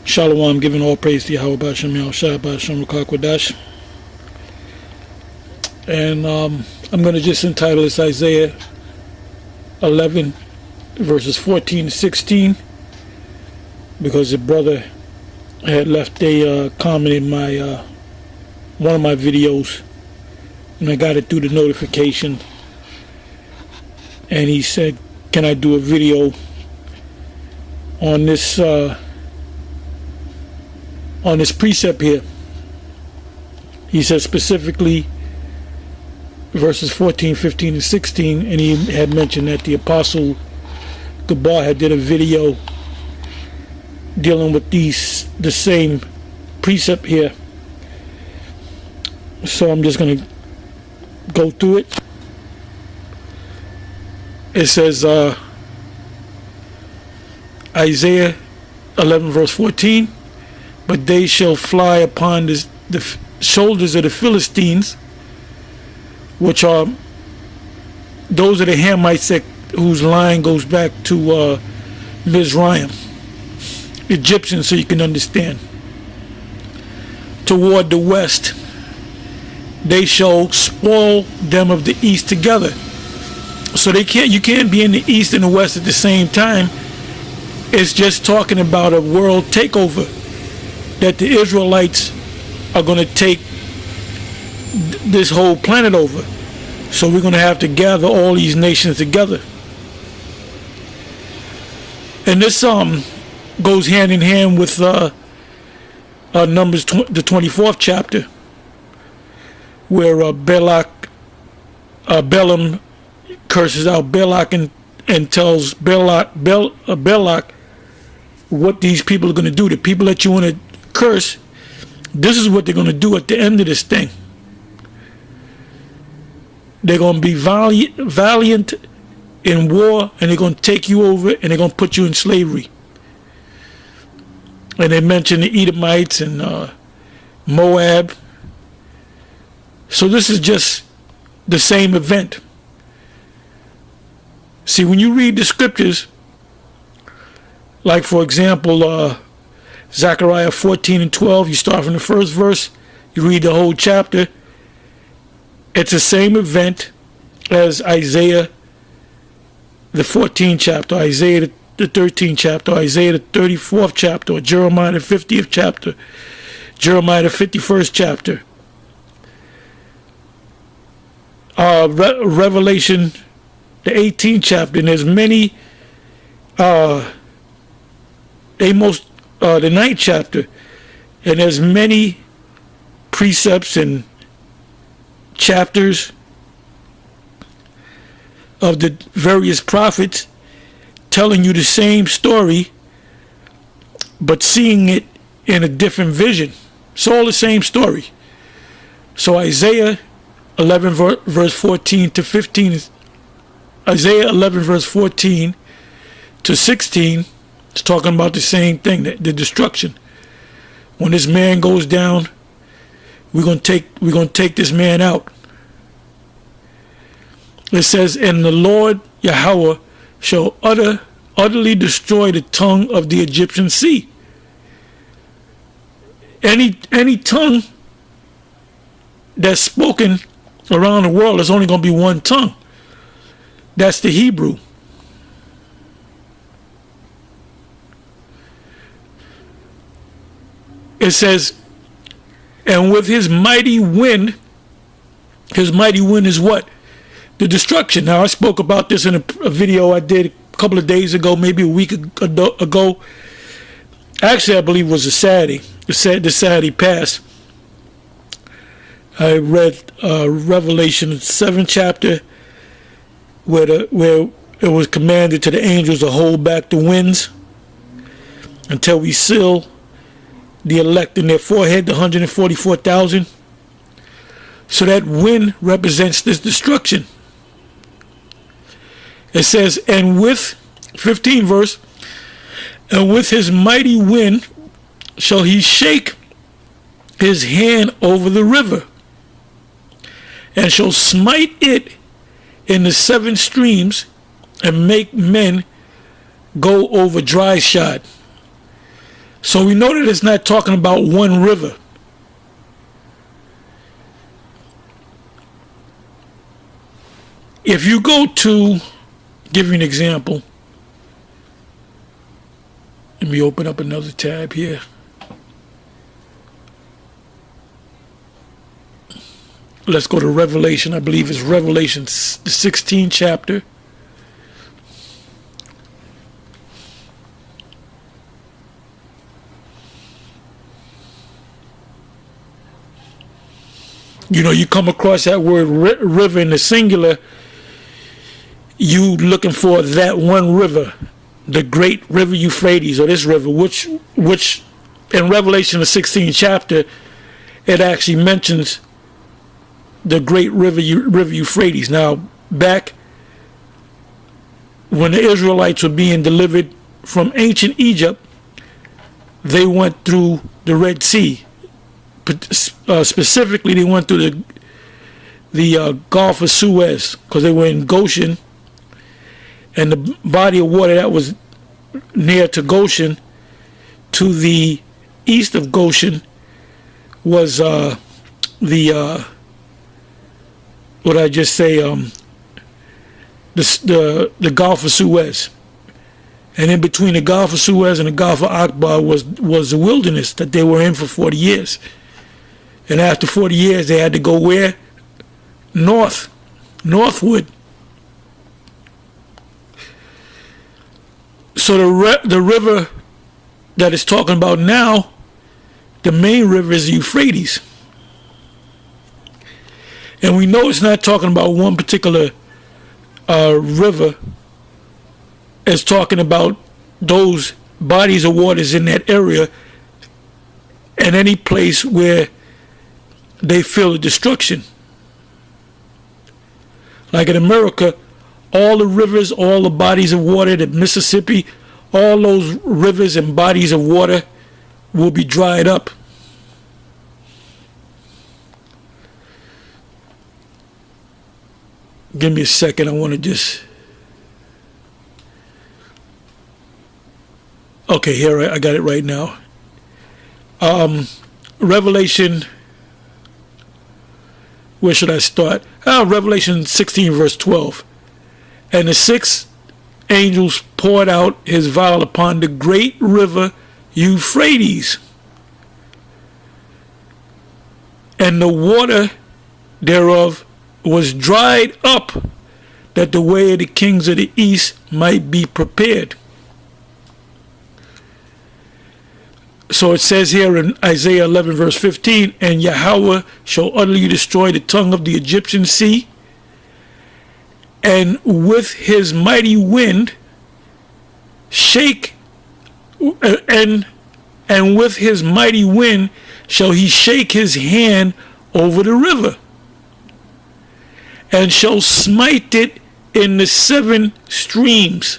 Shalom, giving all praise to Yahweh B'Shem Yahushua B'Shem Rukakwadash. And I'm going to just entitle this Isaiah 11, verses 14 to 16, because the brother had left a comment in my one of my videos, and I got it through the notification, and he said, can I do a video on this precept here? He says specifically verses 14, 15, and 16, and he had mentioned that the Apostle Gabar had did a video dealing with the same precept here. So I'm just going to go through it. It says Isaiah 11 verse 14, but they shall fly upon the shoulders of the Philistines, which are those of the Hamites whose line goes back to Mizraim, Egyptians, so you can understand. Toward the west, they shall spoil them of the east together. So you can't be in the east and the west at the same time. It's just talking about a world takeover, that the Israelites are going to take this whole planet over. So we're going to have to gather all these nations together. And this goes hand in hand with Numbers, the 24th chapter, where Balaam curses out Balak and tells Balak what these people are going to do. The people that you want to curse, this is what they're going to do at the end of this thing. They're going to be valiant in war, and they're going to take you over, and they're going to put you in slavery. And they mention the Edomites and Moab. So this is just the same event. See, when you read the scriptures, like for example, Zechariah 14 and 12, you start from the first verse, you read the whole chapter. It's the same event as Isaiah the 14th chapter, Isaiah the 13th chapter, Isaiah the 34th chapter, or Jeremiah the 50th chapter, Jeremiah the 51st chapter, Revelation the 18th chapter, and there's many, the 9th chapter, and there's many precepts and chapters of the various prophets telling you the same story, but seeing it in a different vision. It's all the same story. So Isaiah 11 verse 14 to 15, Isaiah 11 verse 14 to 16 is talking about the same thing, the destruction. When this man goes down, we're going to take this man out. It says, and the Lord Yahweh shall utterly destroy the tongue of the Egyptian sea. Any tongue that's spoken around the world, there's only going to be one tongue. That's the Hebrew. It says, and with his mighty wind is what? The destruction. Now, I spoke about this in a video I did a couple of days ago, maybe a week ago. Actually, I believe it was a Saturday. The Saturday past. I read Revelation 7th chapter, where it was commanded to the angels to hold back the winds until we seal the elect in their forehead, the 144,000. So that wind represents this destruction. It says, and with 15 verse, and with his mighty wind shall he shake his hand over the river, and shall smite it in the 7 streams, and make men go over dry shod. So we know that it's not talking about one river. If you go to, give you an example. Let me open up another tab here. Let's go to Revelation. I believe it's Revelation, the 16th chapter. You know, you come across that word river in the singular, you looking for that one river, the great river Euphrates, or this river, which in Revelation the 16th chapter, it actually mentions the great river Euphrates. Now, back when the Israelites were being delivered from ancient Egypt, they went through the Red Sea. Specifically, they went through the Gulf of Suez, because they were in Goshen, and the body of water that was near to Goshen, to the east of Goshen, was what I just say, the Gulf of Suez. And in between the Gulf of Suez and the Gulf of Akbar was the wilderness that they were in for 40 years. And after 40 years, they had to go where? Northward. So the river that it's talking about now, the main river is Euphrates. And we know it's not talking about one particular river. It's talking about those bodies of waters in that area and any place where they feel the destruction. Like in America, all the rivers, all the bodies of water, the Mississippi, all those rivers and bodies of water will be dried up. Give me a second, I want to just... Okay, here, I got it right now. Revelation... Where should I start? Revelation 16, verse 12. And the sixth angel poured out his vial upon the great river Euphrates, and the water thereof was dried up, that the way of the kings of the east might be prepared. So it says here in Isaiah 11 verse 15, and Yahweh shall utterly destroy the tongue of the Egyptian sea, and with his mighty wind shake, and with his mighty wind shall he shake his hand over the river, and shall smite it in the seven streams,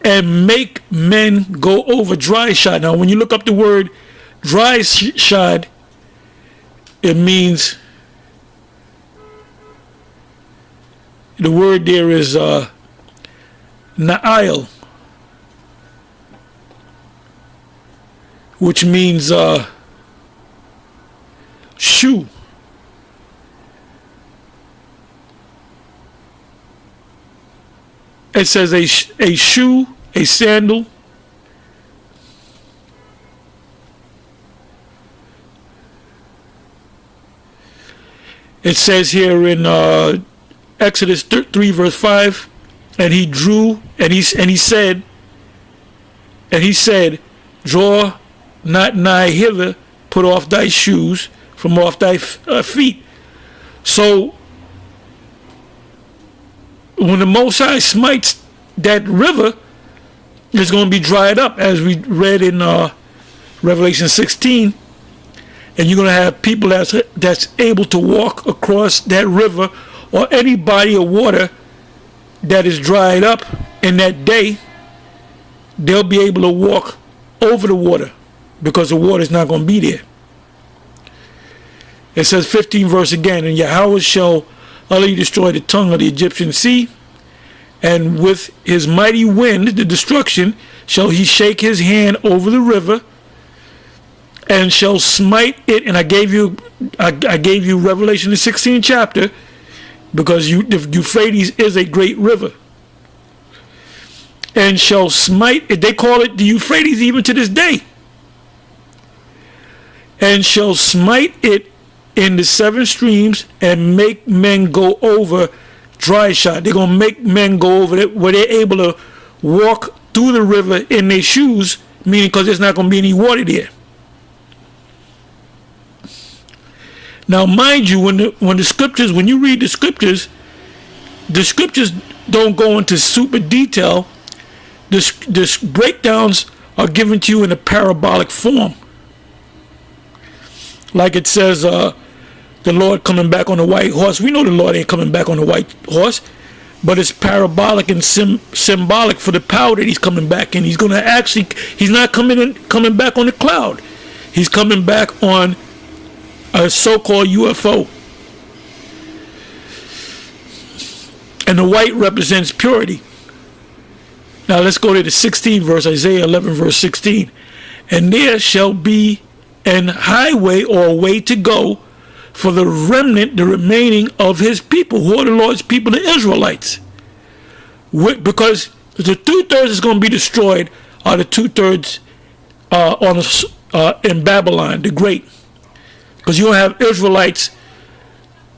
and make men go over dry shod. Now, when you look up the word dry shod, it means, the word there is na'il, which means shoe. It says a shoe, a sandal. It says here in Exodus 3 verse 5, and he drew, and he said, draw not nigh hither, put off thy shoes from off thy feet. So when the Most High smites that river, it's going to be dried up, as we read in Revelation 16. And you're going to have people that's able to walk across that river, or any body of water that is dried up in that day. They'll be able to walk over the water, because the water is not going to be there. It says 15 verse again, and Yahweh shall utterly destroy the tongue of the Egyptian sea, And with his mighty wind, the destruction, shall he shake his hand over the river, and shall smite it. And I gave you Revelation the 16th chapter, because the Euphrates is a great river. And shall smite it. They call it the Euphrates even to this day. And shall smite it in the 7 streams, and make men go over dry shod. They're going to make men go over it where they're able to walk through the river in their shoes, meaning because there's not going to be any water there. Now, mind you, when you read the scriptures don't go into super detail. The breakdowns are given to you in a parabolic form. Like it says, the Lord coming back on a white horse. We know the Lord ain't coming back on a white horse, but it's parabolic and symbolic for the power that he's coming back in. He's going to actually, he's not coming back on a cloud. He's coming back on a so-called UFO. And the white represents purity. Now let's go to the 16th verse, Isaiah 11 verse 16. And there shall be an highway, or a way to go, for the remnant, the remaining of his people. Who are the Lord's people? The Israelites. Because the 2/3 is going to be destroyed, are the 2/3 in Babylon the Great. Because you're going to have Israelites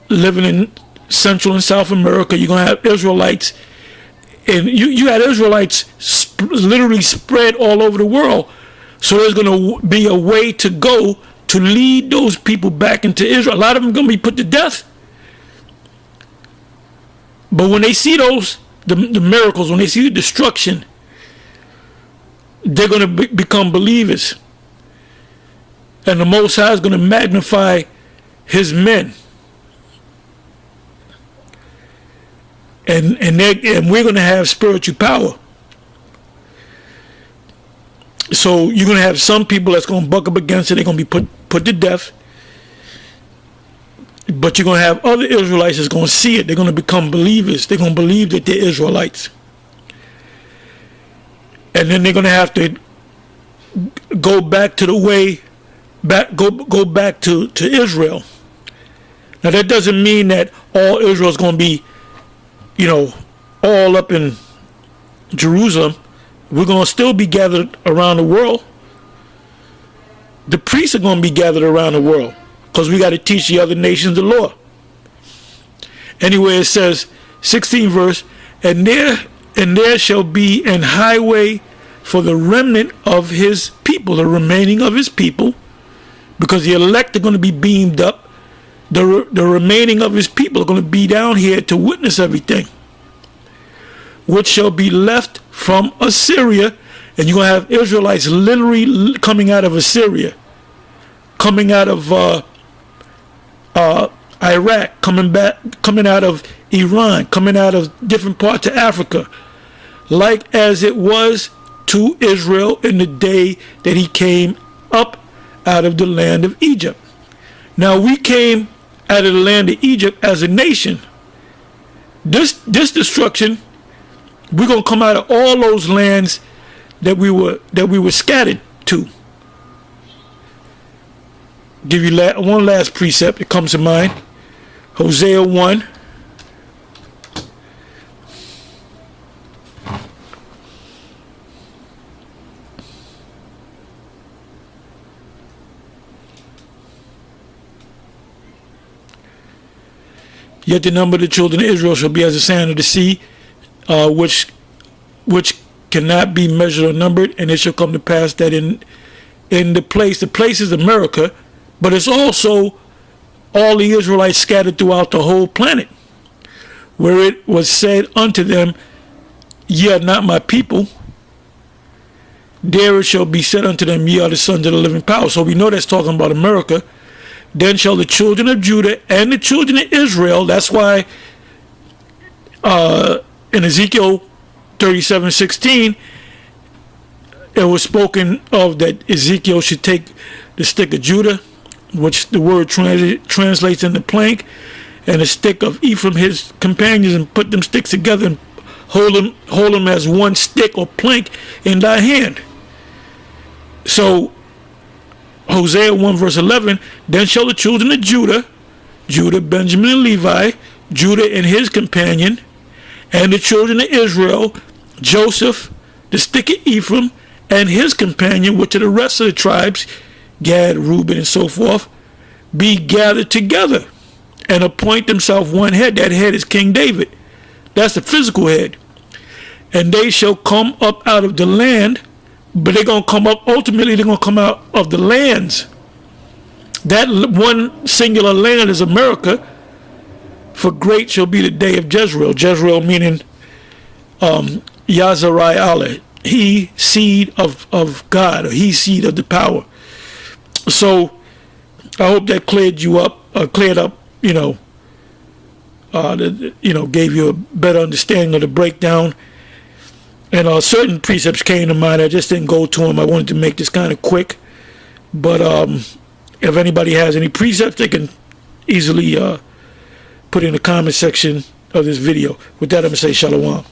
living in Central and South America. You're going to have Israelites, and you had Israelites literally spread all over the world. So there's going to be a way to go to lead those people back into Israel. A lot of them are going to be put to death. But when they see the miracles, when they see the destruction, they're going to become believers. And the Most High is going to magnify his men. And we're going to have spiritual power. So you're going to have some people that's going to buck up against it. They're going to be put to death. But you're going to have other Israelites that's going to see it. They're going to become believers. They're going to believe that they're Israelites. And then they're going to have to go back to the way, go back to Israel. Now that doesn't mean that all Israel is going to be, all up in Jerusalem. We're going to still be gathered around the world. The priests are going to be gathered around the world, because we got to teach the other nations the law. Anyway, it says, 16th verse, and there shall be an highway for the remnant of his people, the remaining of his people, because the elect are going to be beamed up. The remaining of his people are going to be down here to witness everything, which shall be left from Assyria. And you're going to have Israelites literally coming out of Assyria, coming out of Iraq, coming out of Iran, coming out of different parts of Africa, like as it was to Israel in the day that he came up out of the land of Egypt. Now we came out of the land of Egypt as a nation. This destruction, we're going to come out of all those lands that we were scattered to. Give you one last precept that comes to mind. Hosea 1. Yet the number of the children of Israel shall be as the sand of the sea, which cannot be measured or numbered. And it shall come to pass that in the place is America, but it's also all the Israelites scattered throughout the whole planet, where it was said unto them, ye are not my people. There it shall be said unto them, ye are the sons of the living power. So we know that's talking about America. Then shall the children of Judah and the children of Israel, that's why in Ezekiel 37:16, it was spoken of that Ezekiel should take the stick of Judah, which the word translates into plank, and the stick of Ephraim, his companions, and put them sticks together and hold them as one stick or plank in thy hand. So Hosea 1 verse 11, then shall the children of Judah, Benjamin, and Levi, Judah and his companion, and the children of Israel, Joseph, the stick of Ephraim, and his companion, which are the rest of the tribes, Gad, Reuben, and so forth, be gathered together and appoint themselves one head. That head is King David. That's the physical head. And they shall come up out of the land, but they're going to come up, ultimately they're going to come out of the lands. That one singular land is America. For great shall be the day of Jezreel. Jezreel meaning Yazarai Allah. He seed of God, or he seed of the power. So I hope that cleared up, gave you a better understanding of the breakdown. And certain precepts came to mind. I just didn't go to them. I wanted to make this kind of quick. But if anybody has any precepts, they can easily put in the comment section of this video. With that, I'm going to say shalom.